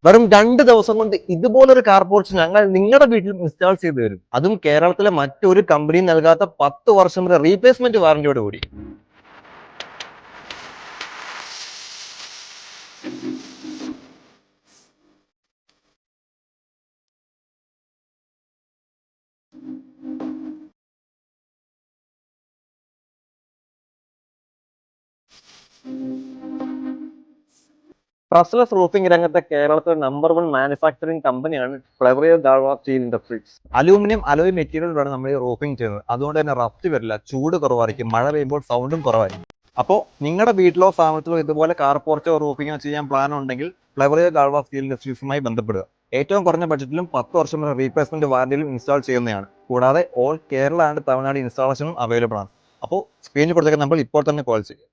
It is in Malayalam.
വെറും 2 ദിവസം കൊണ്ട് ഇതുപോലൊരു കാർപോർച്ച് ഞങ്ങൾ നിങ്ങളുടെ വീട്ടിൽ ഇൻസ്റ്റാൾ ചെയ്തു തരും. അതും കേരളത്തിലെ മറ്റൊരു കമ്പനിയും നൽകാത്ത 10 വർഷം വരെ റീപ്ലേസ്മെന്റ് വാറന്റിയോട് കൂടി. ട്രസ്ലെസ് റൂഫിംഗ് രംഗത്തെ കേരളത്തിലെ നമ്പർ 1 മാനുഫാക്ചറിംഗ് കമ്പനിയാണ് ഫ്ലവറിയോ ഗാൾവ സ്റ്റീൽ ഇൻഡസ്ട്രീസ്. അലൂമിനിയം അലോയ് മെറ്റീരിയലാണ് നമ്മൾ ഈ റൂഫിംഗ് ചെയ്യുന്നത്. അതുകൊണ്ട് തന്നെ റഫ്റ്റ് വരില്ല, ചൂട് കുറവായിരിക്കും, മഴ പെയ്യുമ്പോൾ സൗണ്ടും കുറവായിരിക്കും. അപ്പോൾ നിങ്ങളുടെ വീട്ടിലോ സ്ഥാപനത്തിലോ ഇതുപോലെ കാർപോർച്ചോ റൂഫിങ്ങോ ചെയ്യാൻ പ്ലാൻ ഉണ്ടെങ്കിൽ ഫ്ലവറിയോ ഗാൾവ സ്റ്റീൽ ഇൻഡസ്ട്രീസുമായി ബന്ധപ്പെടുക. ഏറ്റവും കുറഞ്ഞ ബഡ്ജറ്റിലും 10 വർഷം വരെ റീപ്ലേസ്മെന്റ് വാറന്റിയിലും ഇൻസ്റ്റാൾ ചെയ്യുന്നതാണ്. കൂടാതെ ഓൾ കേരള ആൻഡ് തമിഴ്നാട് ഇൻസ്റ്റാളേഷനും അവൈലബിൾ ആണ്. അപ്പോൾ സ്ക്രീനിൽ കൊടുത്തേക്കുന്ന നമ്പർ ഇപ്പോൾ തന്നെ കോൾ ചെയ്യുക.